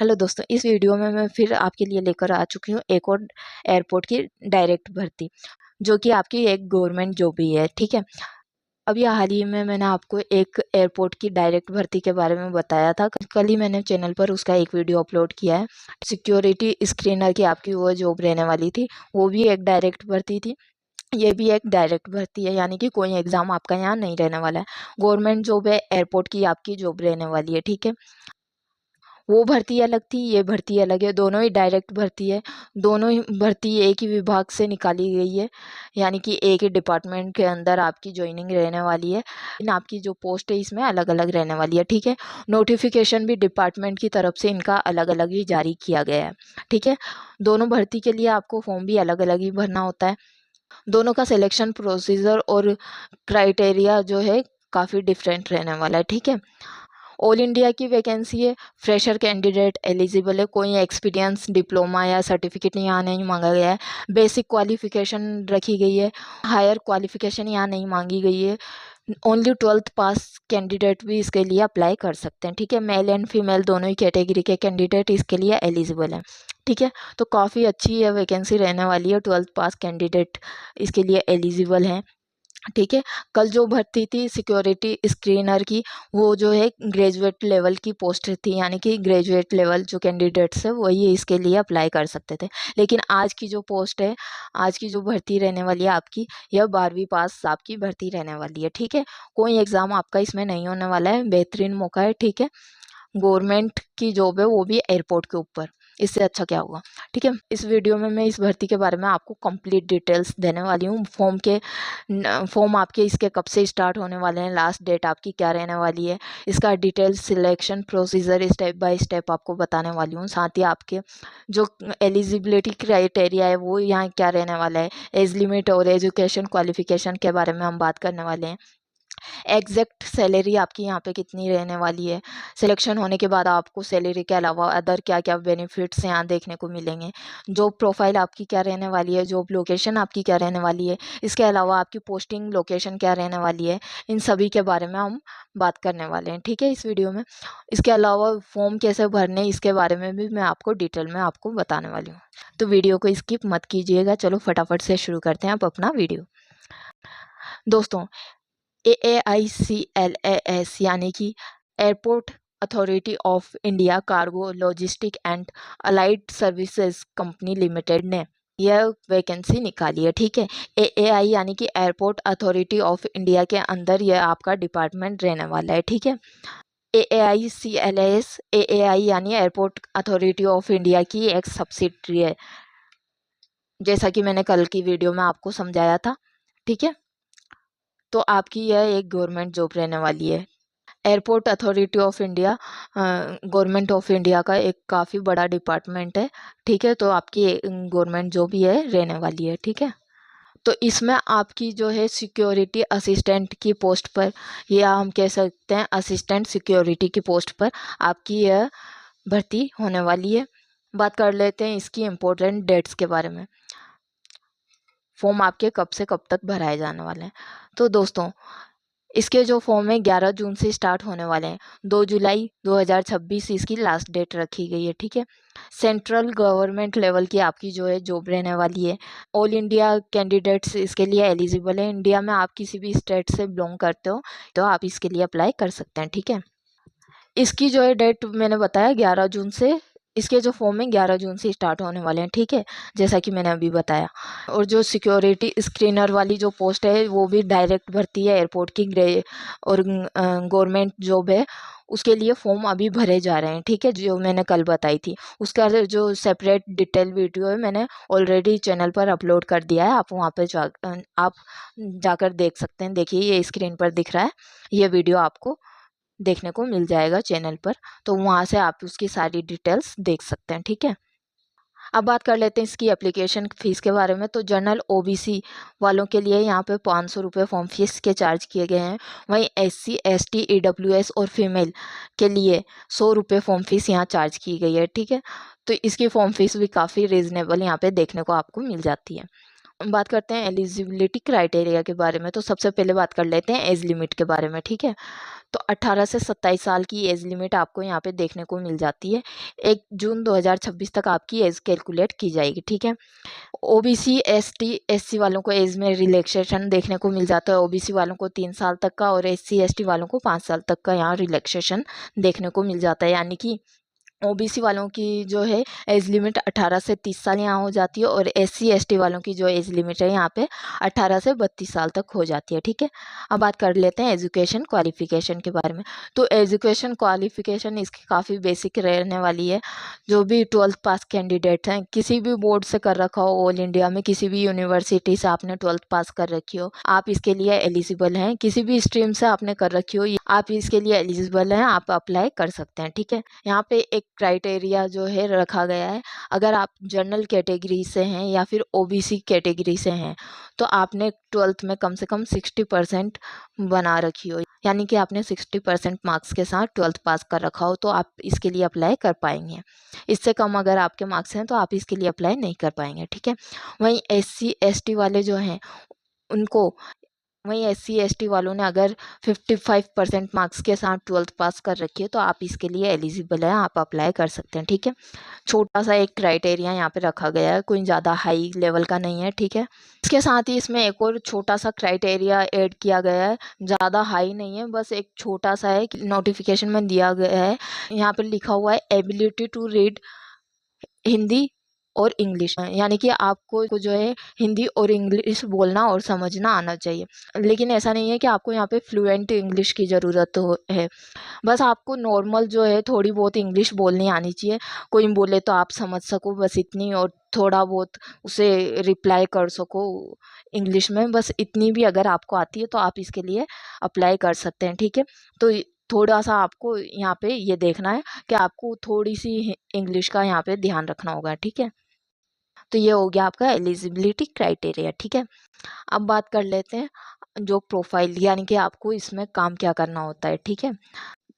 Hello दोस्तों, इस video में मैं फिर आपके लिए लेकर आ चुकी हूँ एक और एयरपोर्ट की डायरेक्ट भर्ती, जो कि आपकी एक गवर्नमेंट जॉब ही है। ठीक है, अभी हाल ही में मैंने आपको एक एयरपोर्ट की डायरेक्ट भर्ती के बारे में बताया था। कल ही मैंने चैनल पर उसका एक वीडियो अपलोड किया है। सिक्योरिटी स्क्रीनर की आपकी वो जॉब रहने वाली थी, वो भी एक डायरेक्ट भर्ती थी। ये भी एक डायरेक्ट भर्ती है, यानी कि कोई एग्ज़ाम आपका यहाँ नहीं रहने वाला है। गवर्नमेंट जॉब है, एयरपोर्ट की आपकी जॉब रहने वाली है। ठीक है, वो भर्ती अलग थी, ये भर्ती अलग है, दोनों ही डायरेक्ट भर्ती है। दोनों ही भर्ती एक ही विभाग से निकाली गई है, यानी कि एक ही डिपार्टमेंट के अंदर आपकी ज्वाइनिंग रहने वाली है। लेकिन आपकी जो पोस्ट है इसमें अलग अलग रहने वाली है। ठीक है, नोटिफिकेशन भी डिपार्टमेंट की तरफ से इनका अलग अलग ही जारी किया गया है। ठीक है, दोनों भर्ती के लिए आपको फॉर्म भी अलग अलग ही भरना होता है। दोनों का सिलेक्शन प्रोसीजर और क्राइटेरिया जो है काफ़ी डिफरेंट रहने वाला है। ठीक है, ऑल इंडिया की वैकेंसी है, फ्रेशर कैंडिडेट एलिजिबल है, कोई एक्सपीरियंस डिप्लोमा या सर्टिफिकेट यहाँ नहीं मांगा गया है। बेसिक क्वालिफिकेशन रखी गई है, हायर क्वालिफिकेशन यहाँ नहीं मांगी गई है। ओनली 12th पास कैंडिडेट भी इसके लिए अप्लाई कर सकते हैं। ठीक है, मेल एंड फीमेल दोनों ही कैटेगरी के कैंडिडेट इसके लिए एलिजिबल हैं। ठीक है, तो काफ़ी अच्छी है वैकेंसी रहने वाली है, 12th पास कैंडिडेट इसके लिए एलिजिबल हैं। ठीक है, कल जो भर्ती थी सिक्योरिटी स्क्रीनर की, वो जो है ग्रेजुएट लेवल की पोस्ट थी, यानी कि ग्रेजुएट लेवल जो कैंडिडेट्स है वही इसके लिए अप्लाई कर सकते थे। लेकिन आज की जो पोस्ट है, आज की जो भर्ती रहने वाली है आपकी, यह 12वीं पास आपकी भर्ती रहने वाली है। ठीक है, कोई एग्ज़ाम आपका इसमें नहीं होने वाला है, बेहतरीन मौका है। ठीक है, गवर्नमेंट की जॉब है, वो भी एयरपोर्ट के ऊपर, इससे अच्छा क्या होगा। ठीक है, इस वीडियो में मैं इस भर्ती के बारे में आपको कंप्लीट डिटेल्स देने वाली हूँ। फॉर्म आपके इसके कब से स्टार्ट होने वाले हैं, लास्ट डेट आपकी क्या रहने वाली है, इसका detail selection procedure step by step आपको बताने वाली हूँ। साथ ही आपके जो एलिजिबिलिटी क्राइटेरिया है वो यहाँ क्या रहने वाला है, एज लिमिट और एजुकेशन क्वालिफिकेशन के बारे में हम बात करने वाले हैं। एग्जैक्ट सैलरी आपकी यहाँ पे कितनी रहने वाली है, सिलेक्शन होने के बाद आपको सैलरी के अलावा अदर क्या क्या बेनिफिट्स यहाँ देखने को मिलेंगे, जॉब प्रोफाइल आपकी क्या रहने वाली है, जॉब लोकेशन आपकी क्या रहने वाली है, इसके अलावा आपकी पोस्टिंग लोकेशन क्या रहने वाली है, इन सभी के बारे में हम बात करने वाले हैं। ठीक है, इस वीडियो में इसके अलावा फॉर्म कैसे भरने इसके बारे में भी मैं आपको डिटेल में आपको बताने वाली हूँ। तो वीडियो को स्किप मत कीजिएगा। चलो फटाफट से शुरू करते हैं आप अपना वीडियो। दोस्तों, AAICLAS यानी कि airport authority of India cargo logistic and allied services company limited ने यह वैकेंसी निकाली है। ठीक है, AAI यानी कि एयरपोर्ट अथॉरिटी ऑफ इंडिया के अंदर यह आपका डिपार्टमेंट रहने वाला है। ठीक है, AAICLAS AAI यानी एयरपोर्ट अथॉरिटी ऑफ इंडिया की एक सब्सिडरी है, जैसा कि मैंने कल की वीडियो में आपको समझाया था। ठीक है, तो आपकी यह एक गवर्नमेंट जॉब रहने वाली है। Airport authority of India government of India का एक काफ़ी बड़ा डिपार्टमेंट है। ठीक है, तो आपकी गवर्नमेंट जॉब ही है रहने वाली है। ठीक है, तो इसमें आपकी जो है सिक्योरिटी असिस्टेंट की पोस्ट पर, या हम कह सकते हैं असिस्टेंट सिक्योरिटी की पोस्ट पर आपकी यह भर्ती होने वाली है। बात कर लेते हैं इसकी इम्पोर्टेंट डेट्स के बारे में। फॉर्म आपके कब से कब तक भराए जाने वाले हैं। तो दोस्तों, इसके जो फॉर्म है 11 जून से स्टार्ट होने वाले हैं, 2 जुलाई 2026 इसकी लास्ट डेट रखी गई है। ठीक है, सेंट्रल गवर्नमेंट लेवल की आपकी जो है जॉब रहने वाली है। ऑल इंडिया कैंडिडेट्स इसके लिए एलिजिबल है। इंडिया में आप किसी भी स्टेट से बिलोंग करते हो तो आप इसके लिए अप्लाई कर सकते हैं। ठीक है, इसकी जो है डेट मैंने बताया 11 जून से, इसके जो फॉर्म है 11 जून से स्टार्ट होने वाले हैं। ठीक है, जैसा कि मैंने अभी बताया। और जो सिक्योरिटी स्क्रीनर वाली जो पोस्ट है वो भी डायरेक्ट भर्ती है, एयरपोर्ट की और गवर्नमेंट जॉब है, उसके लिए फॉर्म अभी भरे जा रहे हैं। ठीक है, जो मैंने कल बताई थी उसका जो सेपरेट डिटेल वीडियो है मैंने ऑलरेडी चैनल पर अपलोड कर दिया है, आप वहाँ पे आप जाकर देख सकते हैं। देखिए, ये स्क्रीन पर दिख रहा है, ये वीडियो आपको देखने को मिल जाएगा चैनल पर, तो वहाँ से आप उसकी सारी डिटेल्स देख सकते हैं। ठीक है, अब बात कर लेते हैं इसकी एप्लीकेशन फ़ीस के बारे में। तो जनरल OBC वालों के लिए यहाँ पे 500 रुपये फॉर्म फीस के चार्ज किए गए हैं। वहीं SC ST EWS और फीमेल के लिए 100 रुपये फॉर्म फीस यहाँ चार्ज की गई है। ठीक है, तो इसकी फॉर्म फीस भी काफ़ी रीज़नेबल यहाँ पे देखने को आपको मिल जाती है। बात करते हैं एलिजिबिलिटी क्राइटेरिया के बारे में। तो सबसे पहले बात कर लेते हैं एज लिमिट के बारे में, ठीक है। तो 18 से 27 साल की एज लिमिट आपको यहाँ पे देखने को मिल जाती है। 1 जून 2026 तक आपकी एज कैलकुलेट की जाएगी, ठीक है। ओबीसी एसटी एससी वालों को एज में रिलैक्सेशन देखने को मिल जाता है। ओबीसी वालों को 3 साल तक का और एससी एसटी वालों को 5 साल तक का यहाँ रिलैक्सेशन देखने को मिल जाता है। यानी कि ओबीसी वालों की जो है एज लिमिट 18 से 30 साल यहाँ हो जाती है और एससी एसटी वालों की जो एज लिमिट है यहाँ पे 18 से 32 साल तक हो जाती है, ठीक है। अब बात कर लेते हैं एजुकेशन क्वालिफिकेशन के बारे में। तो एजुकेशन क्वालिफिकेशन इसकी काफ़ी बेसिक रहने वाली है। जो भी 12th पास कैंडिडेट हैं, किसी भी बोर्ड से कर रखा हो, ऑल इंडिया में किसी भी यूनिवर्सिटी से आपने 12th पास कर रखी हो, आप इसके लिए एलिजिबल हैं। किसी भी स्ट्रीम से आपने कर रखी हो, आप इसके लिए एलिजिबल हैं, आप अप्लाई कर सकते हैं, ठीक है। यहाँ पे एक क्राइटेरिया जो है रखा गया है। अगर आप जनरल कैटेगरी से हैं या फिर ओबीसी कैटेगरी से हैं तो आपने 12th में कम से कम 60% बना रखी हो, यानी कि आपने 60% मार्क्स के साथ 12th पास कर रखा हो तो आप इसके लिए अप्लाई कर पाएंगे। इससे कम अगर आपके मार्क्स हैं तो आप इसके लिए अप्लाई नहीं कर पाएंगे, ठीक है। वहीं एससी एसटी वाले जो हैं उनको वहीं एससी एसटी वालों ने अगर 55% मार्क्स के साथ 12th पास कर रखी है तो आप इसके लिए एलिजिबल हैं, आप अप्लाई कर सकते हैं, ठीक है। छोटा सा एक क्राइटेरिया यहाँ पे रखा गया है, कोई ज़्यादा हाई लेवल का नहीं है, ठीक है। इसके साथ ही इसमें एक और छोटा सा क्राइटेरिया ऐड किया गया है, ज़्यादा हाई नहीं है, बस एक छोटा सा है, नोटिफिकेशन में दिया गया है। यहाँ पे लिखा हुआ है एबिलिटी टू रीड हिंदी और इंग्लिश, यानी कि आपको जो है हिंदी और इंग्लिश बोलना और समझना आना चाहिए। लेकिन ऐसा नहीं है कि आपको यहाँ पे फ्लुएंट इंग्लिश की ज़रूरत है, बस आपको नॉर्मल जो है थोड़ी बहुत इंग्लिश बोलनी आनी चाहिए। कोई बोले तो आप समझ सको, बस इतनी, और थोड़ा बहुत उसे रिप्लाई कर सको इंग्लिश में, बस इतनी भी अगर आपको आती है तो आप इसके लिए अप्लाई कर सकते हैं, ठीक है। तो थोड़ा सा आपको यहाँ पे ये देखना है कि आपको थोड़ी सी इंग्लिश का यहाँ पे ध्यान रखना होगा, ठीक है। तो ये हो गया आपका एलिजिबिलिटी क्राइटेरिया, ठीक है। अब बात कर लेते हैं जो प्रोफाइल, यानी कि आपको इसमें काम क्या करना होता है, ठीक है।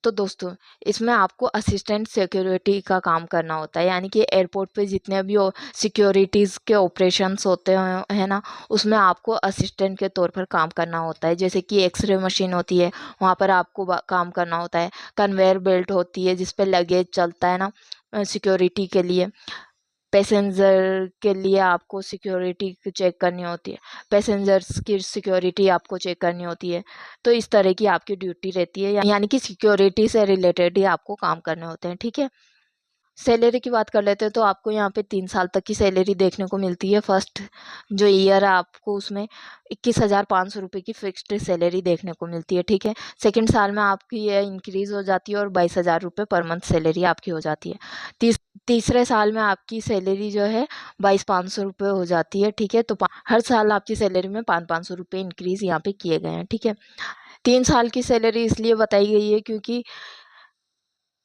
तो दोस्तों इसमें आपको असिस्टेंट सिक्योरिटी का काम करना होता है, यानी कि एयरपोर्ट पे जितने भी सिक्योरिटीज़ के ऑपरेशंस होते हैं ना, उसमें आपको असिस्टेंट के तौर पर काम करना होता है। जैसे कि एक्सरे मशीन होती है, वहाँ पर आपको काम करना होता है। कन्वेयर बेल्ट होती है जिस पे लगेज चलता है ना सिक्योरिटी के लिए। पैसेंजर के लिए आपको सिक्योरिटी चेक करनी होती है, पैसेंजर्स की सिक्योरिटी आपको चेक करनी होती है। तो इस तरह की आपकी ड्यूटी रहती है, यानी कि सिक्योरिटी से रिलेटेड ही आपको काम करने होते हैं, ठीक है। सैलरी की बात कर लेते हैं तो आपको यहाँ पे 3 साल तक की सैलरी देखने को मिलती है। फर्स्ट जो ईयर है आपको उसमें 21,500 रुपये की फिक्स्ड सैलरी देखने को मिलती है, ठीक है। सेकंड साल में आपकी ये इंक्रीज़ हो जाती है और 22,000 रुपये पर मंथ सैलरी आपकी हो जाती है। तीसरे साल में आपकी सैलरी जो है 22,500 रुपये हो जाती है, ठीक है। तो हर साल आपकी सैलरी में 500-500 रुपये इंक्रीज़ यहाँ पे किए गए हैं, ठीक है। 3 साल की सैलरी इसलिए बताई गई है क्योंकि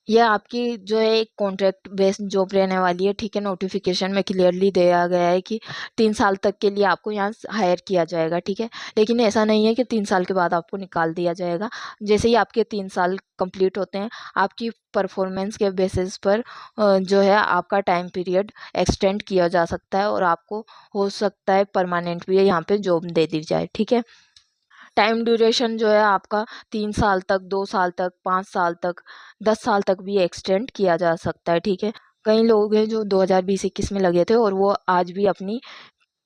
यह आपकी जो है एक कॉन्ट्रैक्ट बेस्ड जॉब रहने वाली है, ठीक है। नोटिफिकेशन में क्लियरली दिया गया है कि 3 साल तक के लिए आपको यहाँ हायर किया जाएगा, ठीक है। लेकिन ऐसा नहीं है कि 3 साल के बाद आपको निकाल दिया जाएगा। जैसे ही आपके 3 साल कंप्लीट होते हैं, आपकी परफॉर्मेंस के बेसिस पर जो है आपका टाइम पीरियड एक्सटेंड किया जा सकता है और आपको हो सकता है परमानेंट भी यहाँ पे जॉब दे दी जाए, ठीक है। टाइम ड्यूरेशन जो है आपका 3 साल तक, 2 साल तक, 5 साल तक, 10 साल तक भी एक्सटेंड किया जा सकता है, ठीक है। कई लोग हैं जो 2020-21 में लगे थे और वो आज भी अपनी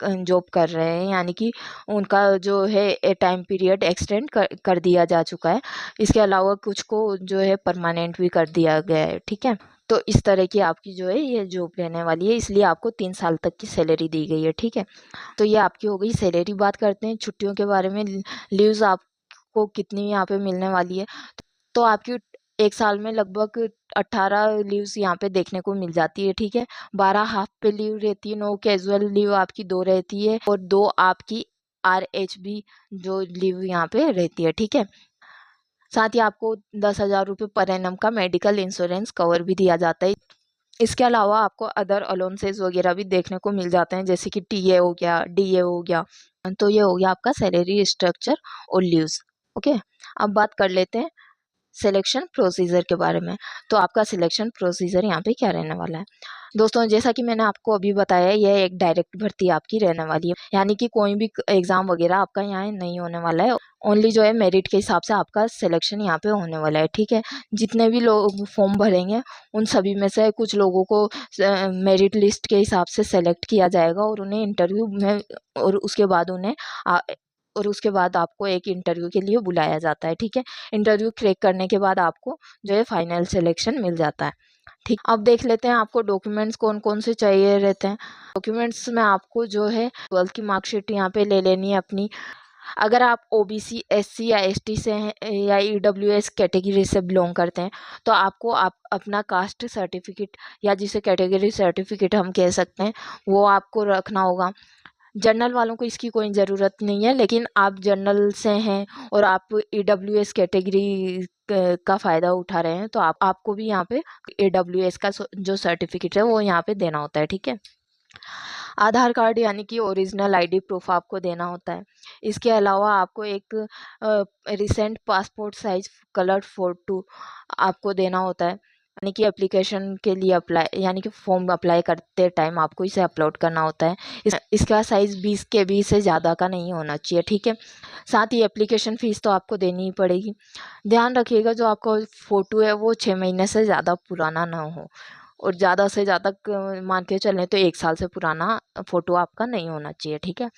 जॉब कर रहे हैं, यानी कि उनका जो है टाइम पीरियड एक्सटेंड कर दिया जा चुका है। इसके अलावा कुछ को जो है परमानेंट भी कर दिया गया है, ठीक है। तो इस तरह की आपकी जो है ये जॉब रहने वाली है, इसलिए आपको 3 साल तक की सैलरी दी गई है, ठीक है। तो ये आपकी हो गई सैलरी। बात करते हैं छुट्टियों के बारे में। लीव्स आपको कितनी यहाँ पे मिलने वाली है, तो आपकी एक साल में लगभग 18 लीव्स यहाँ पे देखने को मिल जाती है, ठीक है। 12 हाफ पे लीव रहती है, 9 कैजुअल लीव आपकी 2 रहती है और 2 आपकी RHB जो लीव यहाँ पे रहती है, ठीक है। साथ ही आपको 10,000 रुपये पर एनम का मेडिकल इंश्योरेंस कवर भी दिया जाता है। इसके अलावा आपको अदर अलाउंसेस वगैरह भी देखने को मिल जाते हैं, जैसे कि टीए हो गया, डीए हो गया। तो ये हो गया आपका सैलरी स्ट्रक्चर और लीव्स, ओके। अब बात कर लेते हैं सिलेक्शन प्रोसीजर के बारे में। तो आपका सिलेक्शन प्रोसीजर यहाँ पे क्या रहने वाला है दोस्तों, जैसा कि मैंने आपको अभी बताया, यह एक डायरेक्ट भर्ती आपकी रहने वाली है, यानी कि कोई भी एग्जाम वगैरह आपका यहाँ नहीं होने वाला है। ओनली जो है मेरिट के हिसाब से आपका सिलेक्शन यहाँ पे होने वाला है, ठीक है। जितने भी लोग फॉर्म भरेंगे उन सभी में से कुछ लोगों को मेरिट लिस्ट के हिसाब से सेलेक्ट किया जाएगा और उन्हें इंटरव्यू में और उसके बाद आपको एक इंटरव्यू के लिए बुलाया जाता है, ठीक है। इंटरव्यू क्रैक करने के बाद आपको जो है फाइनल सिलेक्शन मिल जाता है, ठीक। अब देख लेते हैं आपको डॉक्यूमेंट्स कौन कौन से चाहिए रहते हैं। डॉक्यूमेंट्स में आपको जो है 12th की मार्कशीट यहाँ पे ले लेनी है अपनी। अगर आप ओबीसी, एससी या एसटी से हैं या ईडब्ल्यूएस कैटेगरी से बिलोंग करते हैं तो आपको आप अपना कास्ट सर्टिफिकेट या जिसे कैटेगरी सर्टिफिकेट हम कह सकते हैं वो आपको रखना होगा। जनरल वालों को इसकी कोई ज़रूरत नहीं है, लेकिन आप जनरल से हैं और आप ईडब्ल्यूएस कैटेगरी का फ़ायदा उठा रहे हैं तो आपको भी यहाँ पे ईडब्ल्यूएस का जो सर्टिफिकेट है वो यहाँ पे देना होता है, ठीक है। आधार कार्ड यानी कि ओरिजिनल आईडी प्रूफ आपको देना होता है। इसके अलावा आपको एक recent passport size coloured photo आपको देना होता है, यानी कि एप्लीकेशन के लिए यानी कि फॉर्म अप्लाई करते टाइम आपको इसे अपलोड करना होता है। इसका साइज़ 20 KB से ज़्यादा का नहीं होना चाहिए, ठीक है। साथ ही एप्लीकेशन फ़ीस तो आपको देनी ही पड़ेगी। ध्यान रखिएगा जो आपका फ़ोटो है वो 6 महीने से ज़्यादा पुराना ना हो और ज़्यादा से ज़्यादा मान के चलें तो 1 साल से पुराना फ़ोटो आपका नहीं होना चाहिए, ठीक है।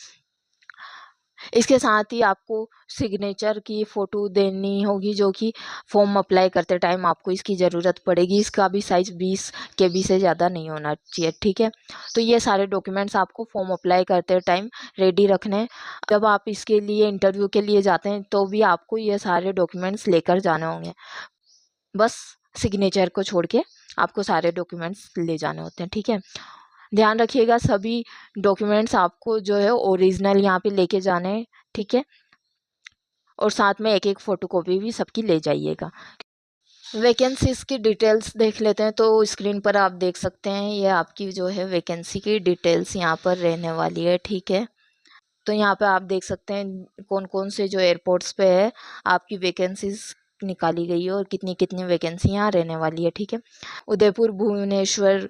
इसके साथ ही आपको सिग्नेचर की फ़ोटो देनी होगी जो कि फॉर्म अप्लाई करते टाइम आपको इसकी ज़रूरत पड़ेगी। इसका भी साइज़ 20 KB से ज़्यादा नहीं होना चाहिए, ठीक है। तो ये सारे डॉक्यूमेंट्स आपको फॉर्म अप्लाई करते टाइम रेडी रखने हैं। जब आप इसके लिए इंटरव्यू के लिए जाते हैं तो भी आपको ये सारे डॉक्यूमेंट्स लेकर जाने होंगे। बस सिग्नेचर को छोड़ के आपको सारे डॉक्यूमेंट्स ले जाने होते हैं, ठीक है। ध्यान रखिएगा सभी डॉक्यूमेंट्स आपको जो है ओरिजिनल यहाँ पे लेके जाने हैं, ठीक है। और साथ में एक एक फ़ोटोकॉपी भी सबकी ले जाइएगा। वैकेंसीज की डिटेल्स देख लेते हैं तो स्क्रीन पर आप देख सकते हैं ये आपकी जो है वैकेंसी की डिटेल्स यहाँ पर रहने वाली है, ठीक है। तो यहाँ पे आप देख सकते हैं कौन कौन से जो एयरपोर्ट्स पे है आपकी वैकेंसीज निकाली गई है और कितनी कितनी वैकेंसी यहाँ रहने वाली है, ठीक है। उदयपुर, भुवनेश्वर,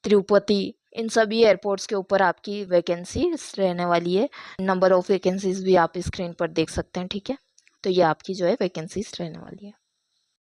तिरुपति, इन सभी एयरपोर्ट्स के ऊपर आपकी वैकेंसी रहने वाली है। नंबर ऑफ वैकेंसीज भी आप स्क्रीन पर देख सकते हैं, ठीक है। तो ये आपकी जो है वैकेंसीज रहने वाली है।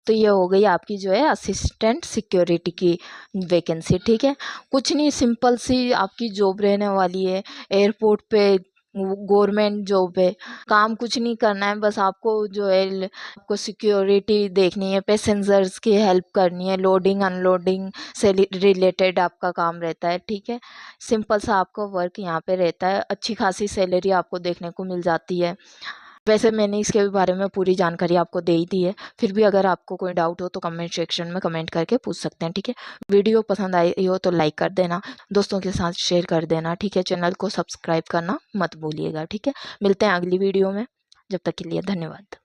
तो ये हो गई आपकी जो है असिस्टेंट सिक्योरिटी की वैकेंसी, ठीक है। कुछ नहीं, सिंपल सी आपकी जॉब रहने वाली है एयरपोर्ट पे, गवर्नमेंट जॉब है। काम कुछ नहीं करना है, बस आपको जो है आपको सिक्योरिटी देखनी है, पैसेंजर्स की हेल्प करनी है, लोडिंग अनलोडिंग से रिलेटेड आपका काम रहता है, ठीक है। सिंपल सा आपका वर्क यहाँ पे रहता है। अच्छी खासी सैलरी आपको देखने को मिल जाती है। वैसे मैंने इसके बारे में पूरी जानकारी आपको दे ही दी है, फिर भी अगर आपको कोई डाउट हो तो कमेंट सेक्शन में कमेंट करके पूछ सकते हैं, ठीक है। वीडियो पसंद आई हो तो लाइक कर देना, दोस्तों के साथ शेयर कर देना, ठीक है। चैनल को सब्सक्राइब करना मत भूलिएगा, ठीक है। मिलते हैं अगली वीडियो में, जब तक के लिए धन्यवाद।